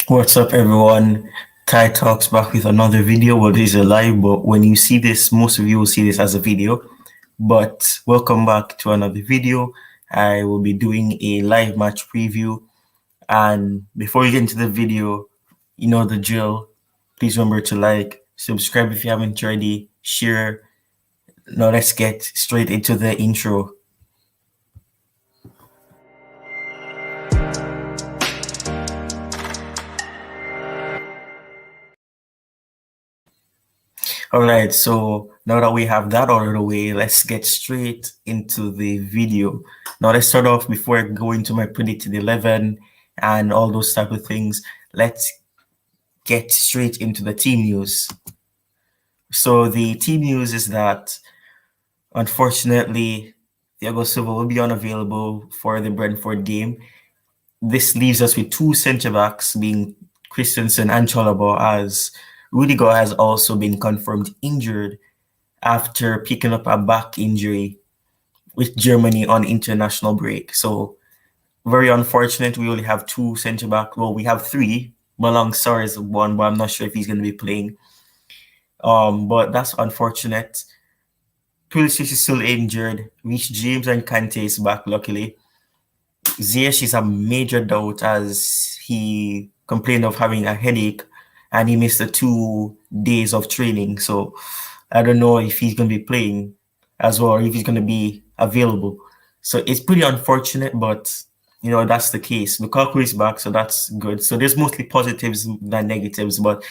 What's up, everyone? Tytalkz back with another video. Well, this is a live, but when you see this, most of you will see this as a video. But welcome back to another video. I will be doing a live match preview. And before we get into the video, you know the drill. Please remember to like, subscribe if you haven't already, share. Now let's get straight into the intro. All right, so now that we have that out of the way, let's get straight into the video. Now let's start off before I go into my predicted 11 and all those type of things. Let's get straight into the team news. So the team news is that unfortunately, Thiago Silva will be unavailable for the Brentford game. This leaves us with two centre backs, being Christensen and Chalobah, as Rudiger has also been confirmed injured after picking up a back injury with Germany on international break. So very unfortunate. We only have two centre back. Well, we have three. Malang Sarr is one, but I'm not sure if he's going to be playing. But that's unfortunate. Pulisic is still injured. ReeceJames and Kante is back, luckily. Ziyech is a major doubt as he complained of having a headache and he missed the 2 days of training. So I don't know if he's going to be playing as well or if he's going to be available. So it's pretty unfortunate, but you know, that's the case. Lukaku is back, so that's good. So there's mostly positives than negatives, but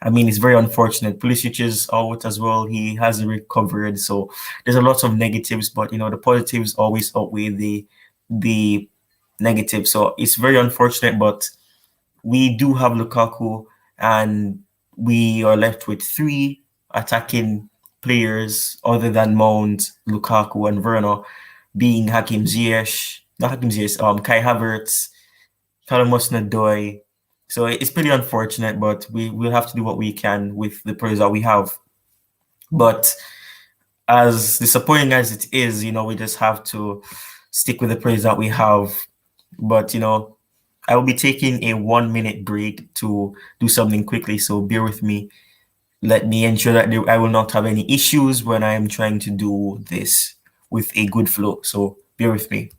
I mean, it's very unfortunate. Pulisic is out as well. He hasn't recovered. So there's a lot of negatives, but you know, the positives always outweigh the negative. So it's very unfortunate, but we do have Lukaku and we are left with three attacking players other than Mount, Lukaku, and Werner, being Hakim Ziyech, not Hakim Ziyech, Kai Havertz, Callum Hudson-Odoi. So it's pretty unfortunate, but we'll have to do what we can with the players that we have. But as disappointing as it is, you know, we just have to stick with the players that we have. But, you know, I will be taking a 1-minute break to do something quickly, so bear with me. Let me ensure that I will not have any issues when I am trying to do this with a good flow. So bear with me.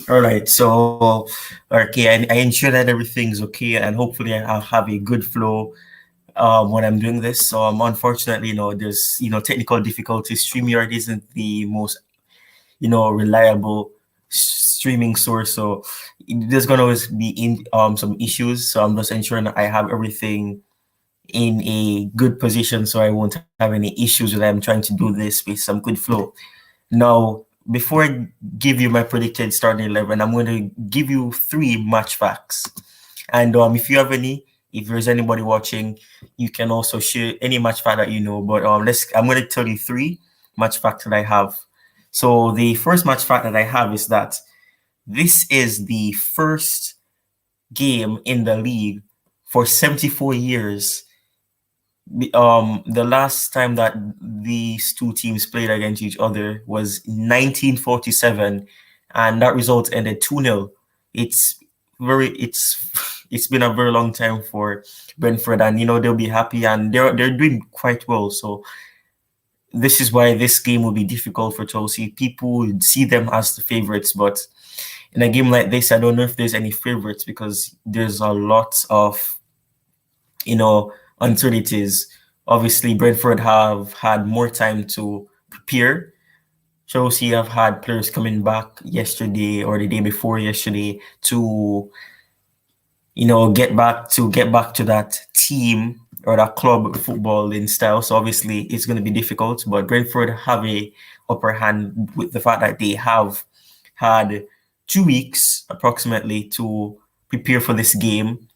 All right, so okay, I ensure that everything's okay, and hopefully I'll have a good flow when I'm doing this. So unfortunately, you know, there's technical difficulties. StreamYard isn't the most reliable streaming source, so there's gonna always be some issues. So I'm just ensuring that I have everything in a good position, so I won't have any issues when I'm trying to do this with some good flow. Now, before I give you my predicted starting 11, I'm going to give you 3 match facts. And if you have any, if there's anybody watching, you can also share any match fact that you know. But I'm going to tell you 3 match facts that I have. So the first match fact that I have is that this is the first game in the league for 74 years. The last time that these two teams played against each other was 1947, and that result ended 2-0. It's very it's been a very long time for Brentford, and they'll be happy, and they're doing quite well. So this is why this game will be difficult for Chelsea. People would see them as the favorites, but in a game like this, I don't know if there's any favorites because there's a lot of uncertainties. Obviously, Brentford have had more time to prepare. Chelsea have had players coming back yesterday or the day before yesterday to get back to that team or that club football in style. So obviously it's going to be difficult, but Brentford have a upper hand with the fact that they have had 2 weeks approximately to prepare for this game,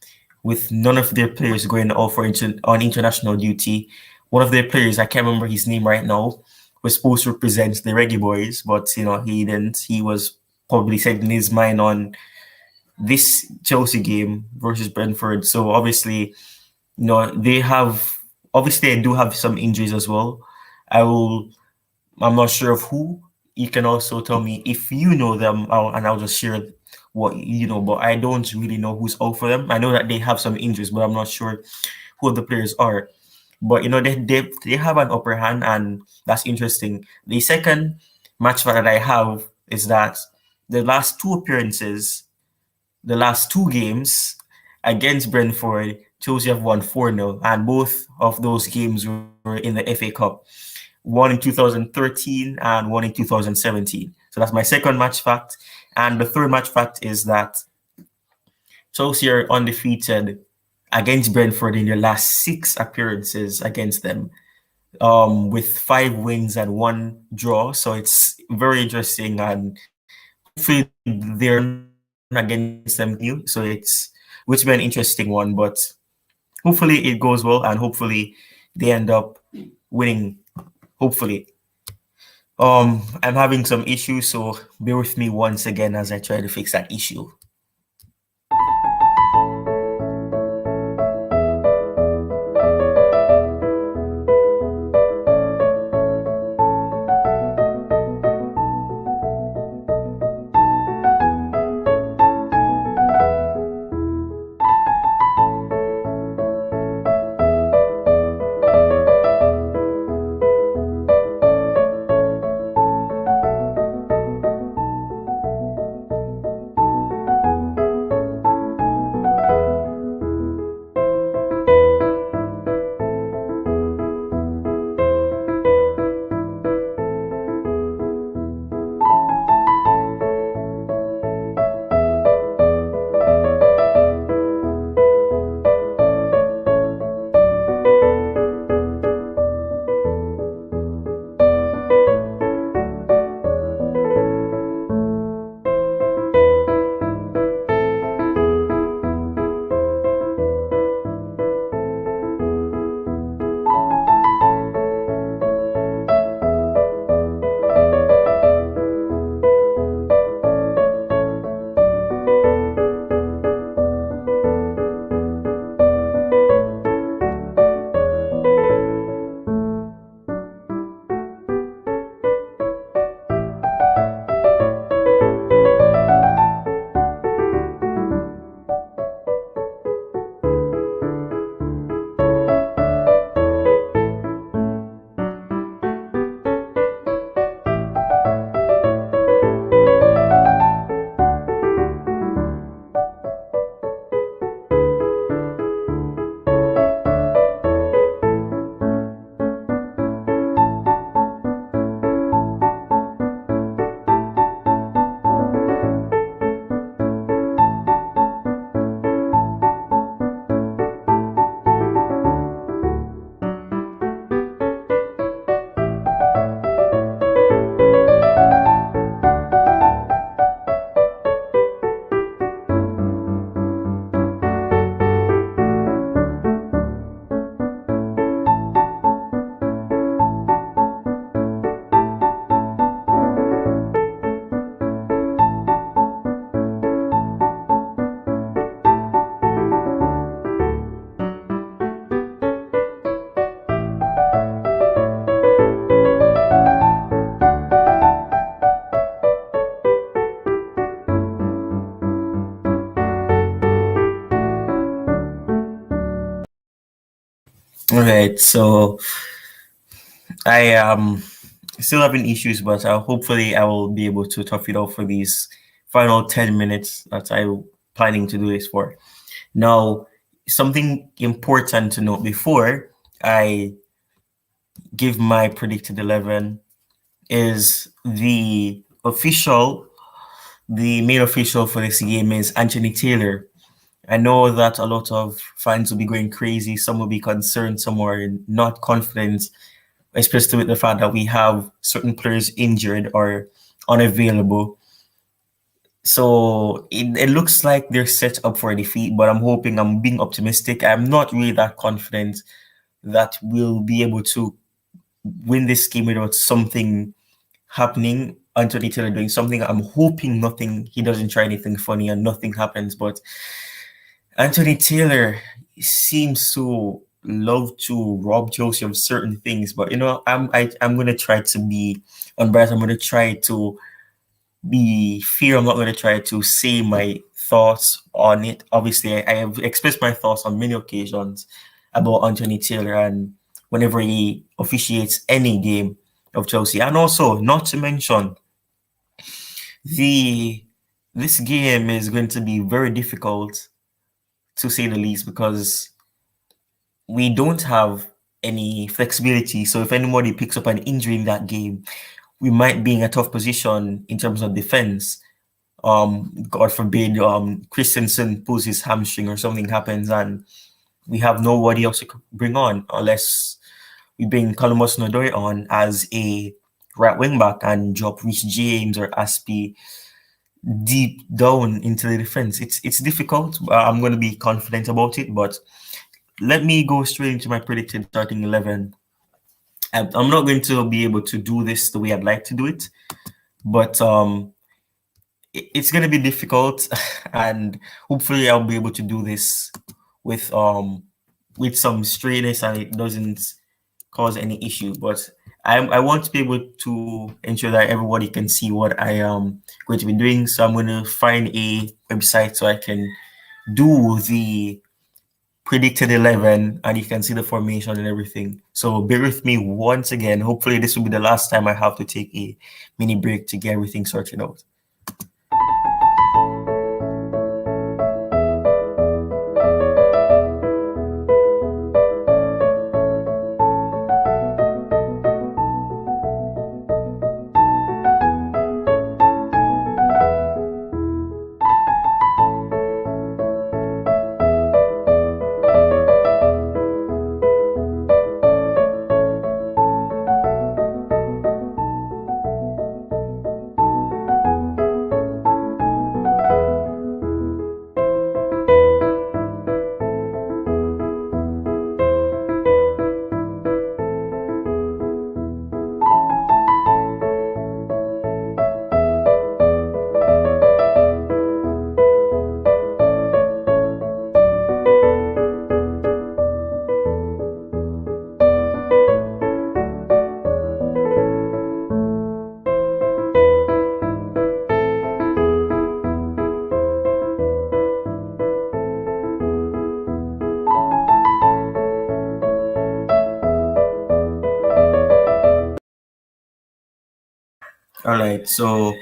with none of their players going off on international duty. One of their players, I can't remember his name right now, was supposed to represent the Reggae Boys, but he didn't. He was probably setting his mind on this Chelsea game versus Brentford. So obviously, they have obviously I do have some injuries as well. I'm not sure of who. You can also tell me if you know them, and I'll just share what you know. But I don't really know who's out for them. I know that they have some injuries, but I'm not sure who the players are. But they have an upper hand, and that's interesting. The second match that I have is that the last 2 appearances, the last 2 games against Brentford, Chelsea have won 4-0, and both of those games were in the FA Cup. One in 2013 and one in 2017. So that's my second match fact. And the third match fact is that Chelsea are undefeated against Brentford in their last 6 appearances against them, with 5 wins and 1 draw. So it's very interesting, and hopefully they're against them new. So it's which been an interesting one, but hopefully it goes well, and hopefully they end up winning. Hopefully. I'm having some issues, so bear with me once again as I try to fix that issue. All right, so I am still having issues, but hopefully I will be able to tough it out for these final 10 minutes that I'm planning to do this for. Now, something important to note before I give my predicted 11 is the main official for this game is Anthony Taylor. I know that a lot of fans will be going crazy. Some will be concerned. Some are not confident, especially with the fact that we have certain players injured or unavailable. So it looks like they're set up for a defeat, but I'm being optimistic. I'm not really that confident that we'll be able to win this game without something happening. Anthony Taylor doing something. I'm hoping he doesn't try anything funny and nothing happens, but Anthony Taylor seems to love to rob Chelsea of certain things, but I'm gonna try to be unbiased. I'm gonna try to be fair. I'm not gonna try to say my thoughts on it. Obviously, I have expressed my thoughts on many occasions about Anthony Taylor and whenever he officiates any game of Chelsea, and also not to mention this game is going to be very difficult to say the least, because we don't have any flexibility. So if anybody picks up an injury in that game, we might be in a tough position in terms of defense. God forbid, Christensen pulls his hamstring or something happens, and we have nobody else to bring on unless we bring Columbus Nodoy on as a right wing back and drop ReeceJames or Aspie deep down into the defense. It's difficult. I'm going to be confident about it, but let me go straight into my predicted starting 11. I'm not going to be able to do this the way I'd like to do it, but it's going to be difficult, and hopefully I'll be able to do this with some straightness and it doesn't cause any issue. But I want to be able to ensure that everybody can see what I am going to be doing. So I'm going to find a website so I can do the predicted 11 and you can see the formation and everything. So bear with me once again. Hopefully this will be the last time I have to take a mini break to get everything sorted out. All right, so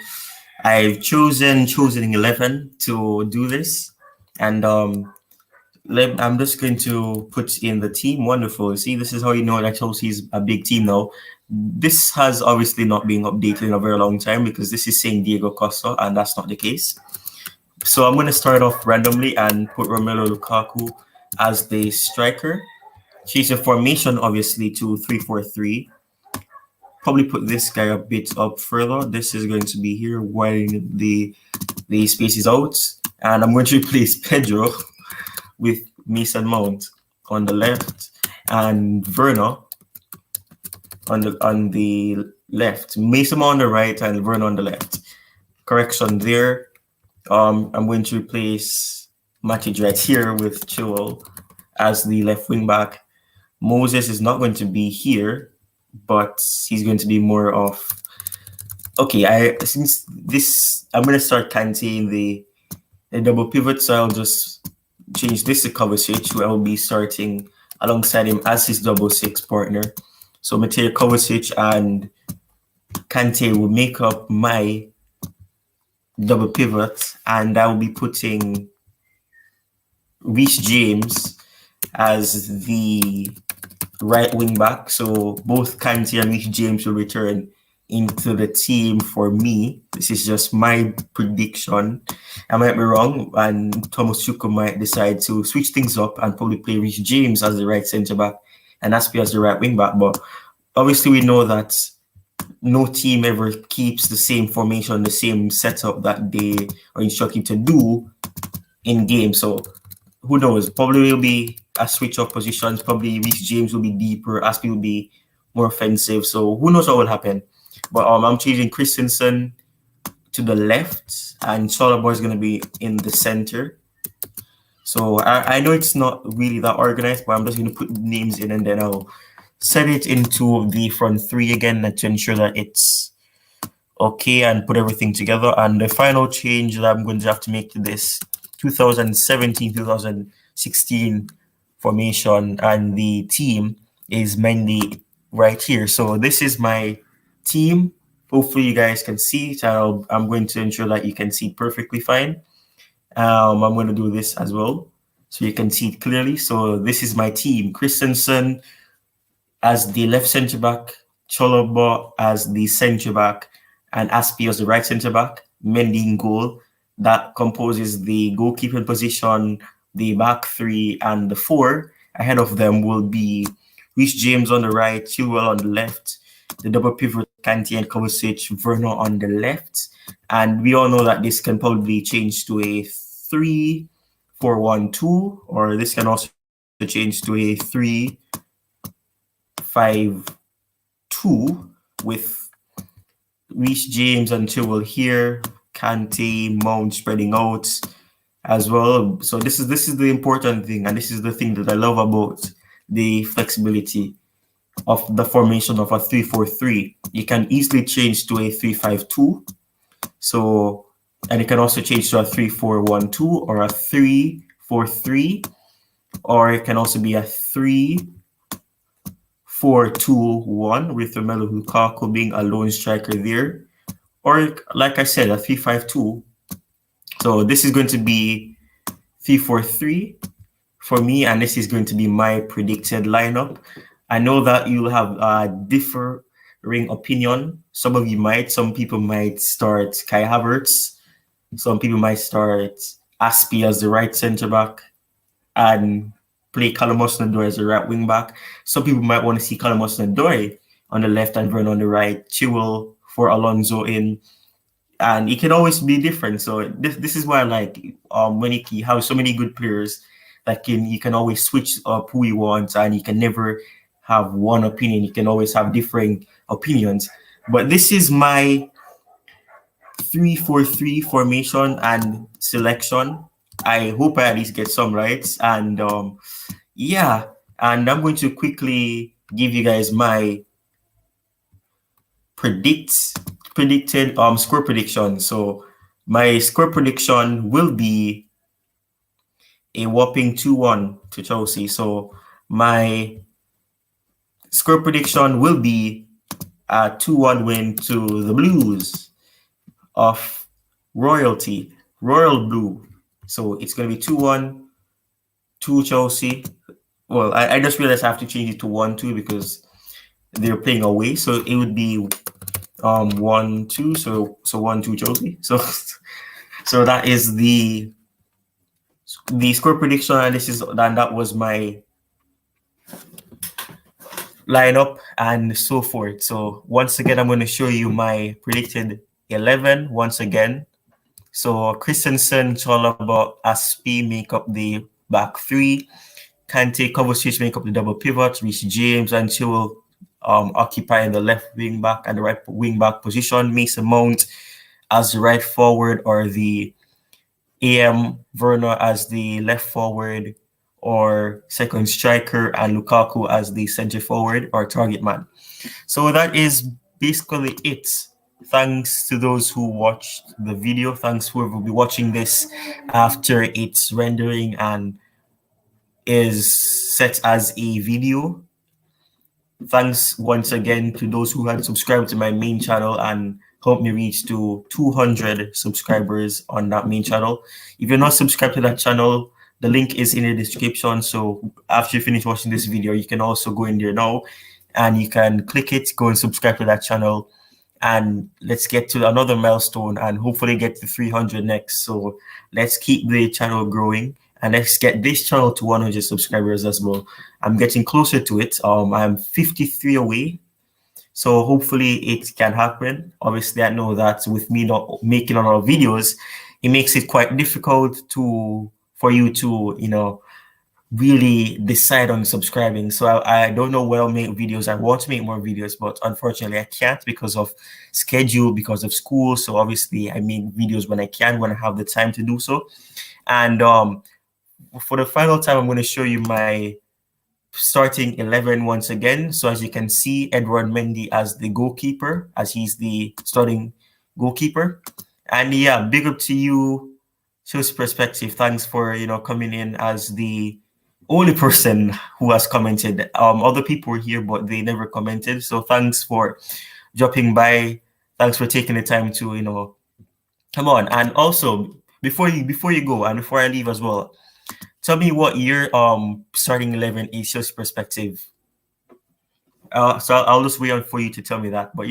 I've chosen 11 to do this, and I'm just going to put in the team. Wonderful. See, this is how you know that Chelsea is a big team now. This has obviously not been updated in a very long time because this is saying Diego Costa, and that's not the case. So I'm going to start off randomly and put Romelu Lukaku as the striker. Change the formation, obviously, to 3-4-3. Probably put this guy a bit up further. This is going to be here while the space is out. And I'm going to replace Pedro with Mason Mount on the left and Werner on the left. Mason Mount on the right and Werner on the left. Correction there. I'm going to replace Matic right here with Chilwell as the left wing back. Moses is not going to be here, but he's going to be more of... Okay, I'm going to start Kante in the double pivot, so I'll just change this to Kovacic, who I will be starting alongside him as his double six partner. So Mateo Kovacic and Kante will make up my double pivot, and I will be putting ReeceJames as the right wing back. So both Kante and ReeceJames will return into the team for me. This is just my prediction. I might be wrong, and Thomas Tuchel might decide to switch things up and probably play ReeceJames as the right centre back and Aspi as the right wing back. But obviously, we know that no team ever keeps the same formation, the same setup that they are instructed to do in game. So who knows? Probably will be a switch of positions. Probably ReeceJames will be deeper, Aspi will be more offensive. So who knows what will happen? But I'm changing Christensen to the left, and Chalobah is going to be in the center. So I know it's not really that organized, but I'm just going to put names in and then I'll set it into the front three again to ensure that it's okay and put everything together. And the final change that I'm going to have to make to this 2017-2016 formation and the team is mainly right here. So this is my team. Hopefully you guys can see it. I'm going to ensure that you can see perfectly fine. I'm going to do this as well so you can see it clearly. So this is my team. Christensen as the left centre back, Chalobah as the centre back, and Aspi as the right centre back. Mendy in goal. That composes the goalkeeping position, the back three, and the four. Ahead of them will be ReeceJames on the right, Chilwell on the left, the double pivot Kante and Kovacic, Werner on the left. And we all know that this can probably change to a 3-4-1-2, or this can also change to a 3-5-2 with ReeceJames and Chilwell here, Kante, Mount spreading out as well. So this is the important thing, and this is the thing that I love about the flexibility of the formation of a 3-4-3. You can easily change to a 3-5-2. So, and it can also change to a 3-4-1-2 or a 3-4-3, or it can also be a 3-4-2-1 with Romelu Lukaku being a lone striker there, or like I said, a 3-5-2. So this is going to be 3-4-3 for me, and this is going to be my predicted lineup. I know that you'll have a differing opinion. Some people might start Kai Havertz. Some people might start Aspi as the right centre back and play Callum Hudson-Odoi as the right wing back. Some people might want to see Callum Hudson-Odoi on the left and Werner on the right, Chilwell for Alonso in. And it can always be different. So this is why I like when you have so many good players that you can always switch up who you want, and you can never have one opinion. You can always have different opinions. But this is my 3-4-3 formation and selection. I hope I at least get some right. And yeah, and I'm going to quickly give you guys my predicted score prediction. So my score prediction will be a whopping 2-1 to Chelsea. So my score prediction will be a 2-1 win to the Blues of Royal Blue. So it's going to be 2-1 to Chelsea. Well, I just realized I have to change it to 1-2 because they're playing away. So it would be 1-2. So 1-2 Chelsea. So that is the score prediction, and that was my lineup and so forth. So once again, I'm going to show you my predicted 11 once again. So Christensen, Chalobah, Aspi make up the back three. Kante, Kovacic make up the double pivot. ReeceJames and Chilwell occupying the left wing back and the right wing back position. Mason Mount as the right forward, or the AM Werner as the left forward or second striker, and Lukaku as the center forward or target man. So that is basically it. Thanks to those who watched the video. Thanks whoever will be watching this after its rendering and is set as a video. Thanks once again to those who had subscribed to my main channel and helped me reach to 200 subscribers on that main channel. If you're not subscribed to that channel, the link is in the description. So after you finish watching this video, you can also go in there now and you can click it, go and subscribe to that channel. And let's get to another milestone and hopefully get to 300 next. So let's keep the channel growing and let's get this channel to 100 subscribers as well. I'm getting closer to it. I'm 53 away. So hopefully it can happen. Obviously, I know that with me not making a lot of videos, it makes it quite difficult for you to, really decide on subscribing. So I don't know where I'll make videos. I want to make more videos, but unfortunately I can't because of schedule, because of school. So obviously I make videos when I can, when I have the time to do so. And for the final time, I'm going to show you my starting 11 once again. So as you can see, Edward Mendy as the goalkeeper, as he's the starting goalkeeper. And yeah, big up to you, Chelsea Perspective. Thanks for coming in as the only person who has commented. Other people were here, but they never commented. So thanks for dropping by. Thanks for taking the time to come on. And also before you go and before I leave as well, tell me what your starting 11 is, Chelsea Perspective. So I'll just wait on for you to tell me that. But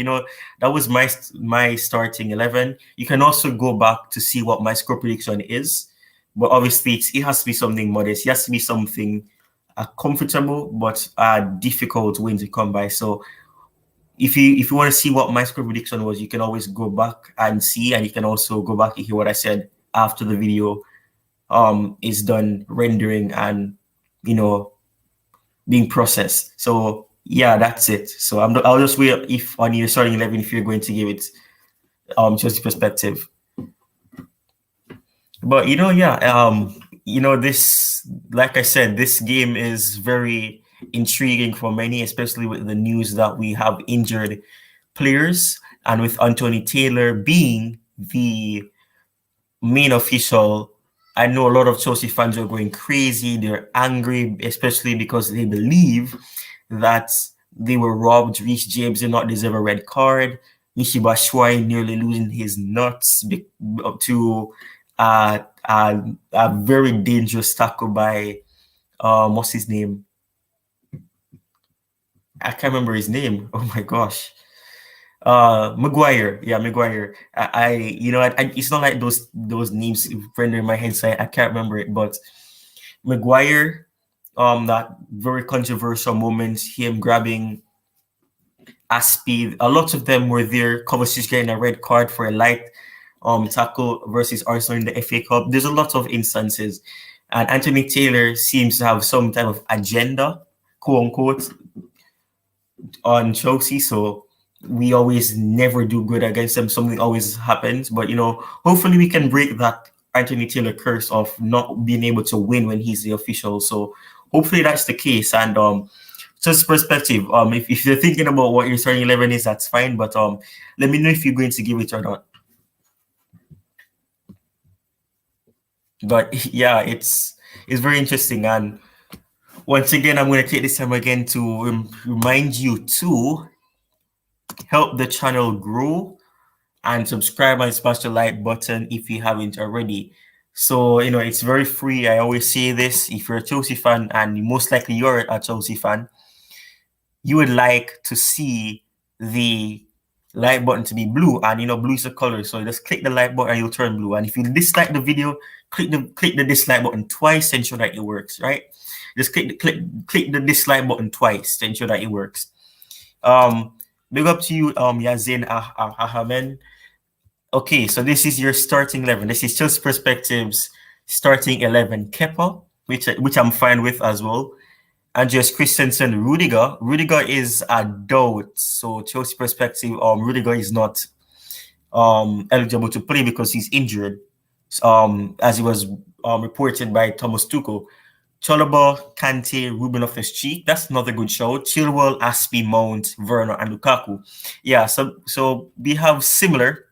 that was my starting 11. You can also go back to see what my score prediction is. But obviously, it has to be something modest. It has to be something comfortable, but a difficult win to come by. So if you want to see what my score prediction was, you can always go back and see. And you can also go back and hear what I said after the video is done rendering and, being processed. So yeah, that's it. So I'll just wait if on your starting 11, if you're going to give it Chelsea Perspective. But this, like I said, this game is very intriguing for many, especially with the news that we have injured players and with Anthony Taylor being the main official. I know a lot of Chelsea fans are going crazy. They're angry, especially because they believe that they were robbed. ReeceJames did not deserve a red card. Michy Batshuayi nearly losing his nuts to a very dangerous tackle by what's his name? I can't remember his name. Oh my gosh. Maguire. Yeah, Maguire. It's not like those names render in my head, so I can't remember it. But Maguire, that very controversial moment, him grabbing Aspie, a lot of them were there. Kovacic getting a red card for a light tackle versus Arsenal in the FA Cup. There's a lot of instances, and Anthony Taylor seems to have some type of agenda, quote unquote, on Chelsea. So we always never do good against them. Something always happens, but hopefully we can break that Anthony Taylor curse of not being able to win when he's the official. So hopefully that's the case. And just perspective, if you're thinking about what your starting 11 is, that's fine. But let me know if you're going to give it or not. But yeah, it's very interesting. And once again, I'm going to take this time again to remind you to help the channel grow and subscribe and smash the like button if you haven't already. So, it's very free. I always say this. If you're a Chelsea fan, and most likely you're a Chelsea fan, you would like to see the like button to be blue, and blue is a color, so just click the like button and you'll turn blue. And if you dislike the video, click the dislike button twice to ensure that it works, right? Just click the dislike button twice to ensure that it works. Big up to you, Yazin Ahmed. Okay, so this is your starting 11. This is Chelsea Perspectives starting 11. Kepa, which I'm fine with as well. Andreas Christensen, Rudiger. Rudiger is a doubt. So Chelsea Perspective, Rudiger is not eligible to play because he's injured. As it was reported by Thomas Tuchel. Chalobah, Kante, Ruben Loftus-Cheek. That's another good show. Chilwell, Aspie, Mount, Werner, and Lukaku. Yeah, so we have similar.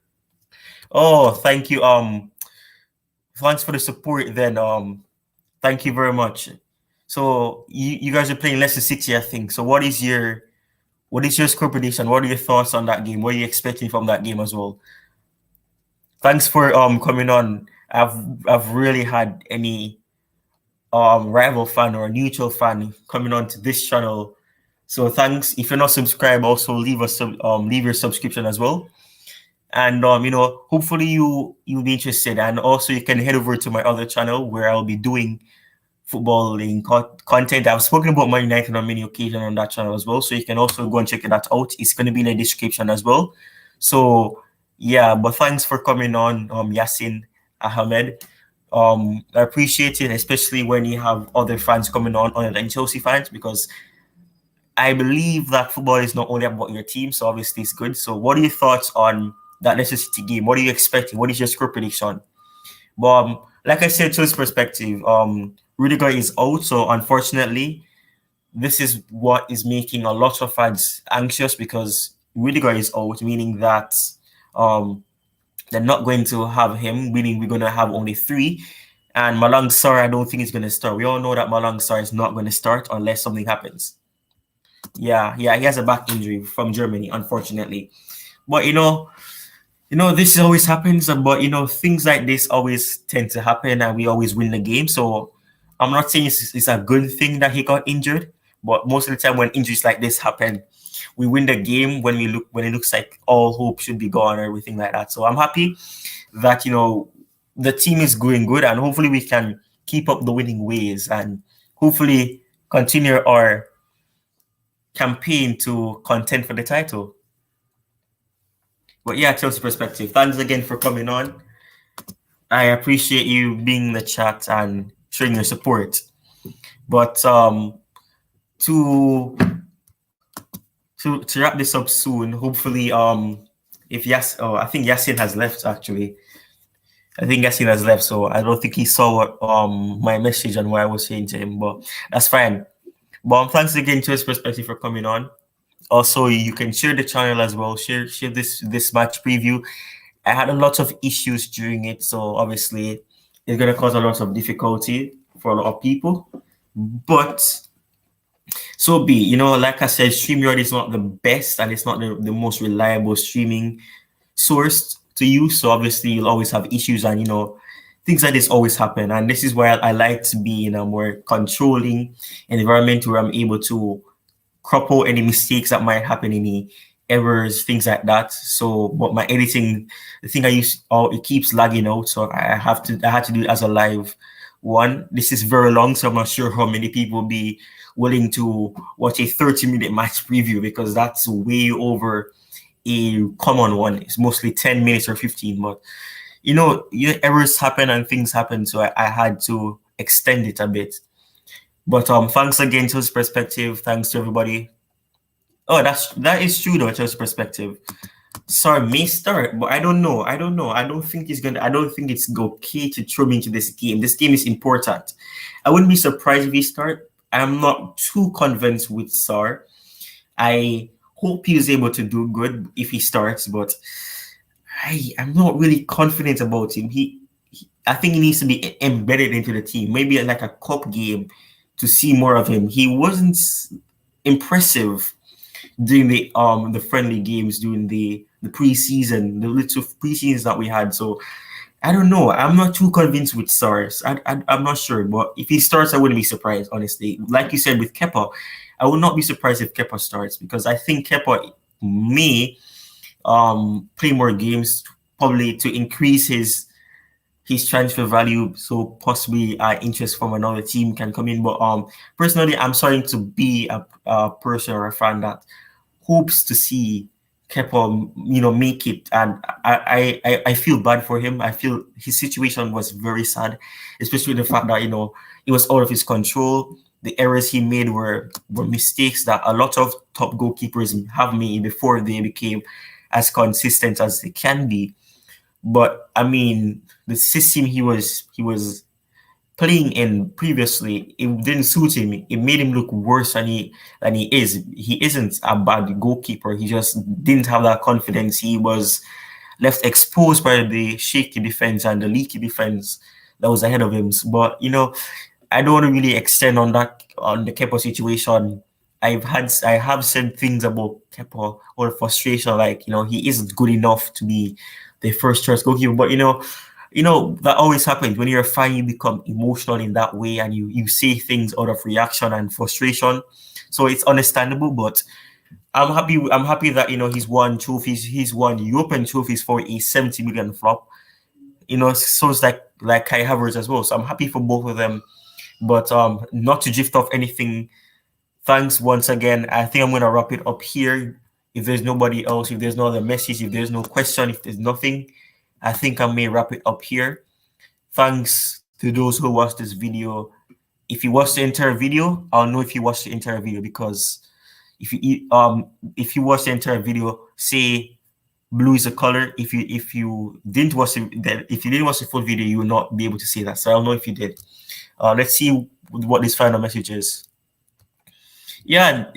Oh, thank you. Thanks for the support then. Thank you very much. So you guys are playing Leicester City, I think. So what is your score prediction? What are your thoughts on that game? What are you expecting from that game as well? Thanks for coming on. I've really had any rival fan or neutral fan coming on to this channel. So thanks. If you're not subscribed, also leave us leave your subscription as well. And hopefully you'll be interested. And also you can head over to my other channel where I'll be doing footballing content. I've spoken about Man United on many occasions on that channel as well. So you can also go and check that out. It's going to be in the description as well. So yeah, but thanks for coming on, Yasin Ahmed. I appreciate it, especially when you have other fans coming on other than Chelsea fans, because I believe that football is not only about your team, so obviously it's good. So what are your thoughts on that Leicester City game? What are you expecting? What is your score prediction? But like I said, to his perspective, Rudiger is out, so unfortunately, this is what is making a lot of fans anxious because Rudiger is out, meaning that they're not going to have him, meaning we're going to have only 3. And Malang Sarr, I don't think he's going to start. We all know that Malang Sarr is not going to start unless something happens. Yeah, he has a back injury from Germany, unfortunately. But this always happens. But things like this always tend to happen, and we always win the game. So I'm not saying it's a good thing that he got injured, but most of the time when injuries like this happen, we win the game when it looks like all hope should be gone or everything like that. So I'm happy that the team is going good, and hopefully we can keep up the winning ways and hopefully continue our campaign to contend for the title. But yeah, Chelsea perspective. Thanks again for coming on. I appreciate you being in the chat and showing your support. But to wrap this up soon, hopefully I think Yasin has left actually. I think Yasin has left, so I don't think he saw what my message and what I was saying to him, but that's fine. But thanks again to his perspective for coming on. Also, you can share the channel as well. Share this match preview. I had a lot of issues during it, so obviously it's gonna cause a lot of difficulty for a lot of people. But so be, like I said, StreamYard is not the best and it's not the most reliable streaming source to use. So obviously you'll always have issues and things like this always happen. And this is why I like to be in a more controlling environment where I'm able to crop out any mistakes that might happen, any errors, things like that. So, but my editing, the thing I use, it keeps lagging out. So I had to do it as a live one. This is very long, so I'm not sure how many people will be willing to watch a 30-minute match preview because that's way over a common one. It's mostly 10 minutes or 15, but errors happen and things happen, so I had to extend it a bit. But thanks again to his perspective. Thanks to everybody. Oh, that is true though, to his perspective. Sorry, may start, but I don't know. I don't think it's okay to throw me into this game. This game is important. I wouldn't be surprised if he start. I'm not too convinced with Sarr. I hope he is able to do good if he starts, but I'm not really confident about him. I think he needs to be embedded into the team. Maybe like a cup game to see more of him. He wasn't impressive during the friendly games, during the preseason, the little preseasons that we had. So I don't know. I'm not too convinced with Sarr. I'm not sure, but if he starts, I wouldn't be surprised, honestly. Like you said with Kepa, I would not be surprised if Kepa starts because I think Kepa may play more games, probably to increase his transfer value, so possibly interest from another team can come in. But personally, I'm starting to be a person or a fan that hopes to see Kepa, make it, and I feel bad for him. I feel his situation was very sad, especially the fact that it was out of his control. The errors he made were mistakes that a lot of top goalkeepers have made before they became as consistent as they can be. But I mean, the system he was playing in previously, it didn't suit him. It made him look worse than he is. He isn't a bad goalkeeper. He just didn't have that confidence. He was left exposed by the shaky defense and the leaky defense that was ahead of him. But I don't want to really extend on that on the Kepa situation. I have said things about Kepa or frustration, like he isn't good enough to be the first choice goalkeeper. But that always happens when you're a fan. You become emotional in that way, and you say things out of reaction and frustration. So it's understandable, but I'm happy. I'm happy that he's won trophies. He's won European trophies for a 70 million flop. So it's like Kai Havertz as well. So I'm happy for both of them. But not to drift off anything. Thanks once again. I think I'm gonna wrap it up here. If there's nobody else, if there's no other message, if there's no question, if there's nothing, I think I may wrap it up here. Thanks to those who watched this video. If you watched the entire video, I'll know if you watched the entire video, because if you watch the entire video, say blue is a color. If you didn't watch the full video, you will not be able to say that. So I'll know if you did. Let's see what this final message is. Yeah,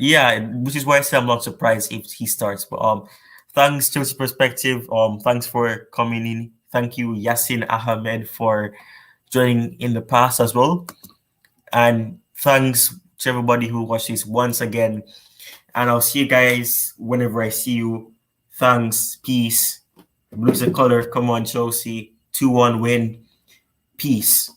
which is why I say I'm not surprised if he starts. But thanks Chelsea Perspective. Thanks for coming in. Thank you Yasin Ahmed for joining in the past as well. And thanks to everybody who watched this once again. And I'll see you guys whenever I see you. Thanks. Peace. Blues the color. Come on, Chelsea. 2-1 win. Peace.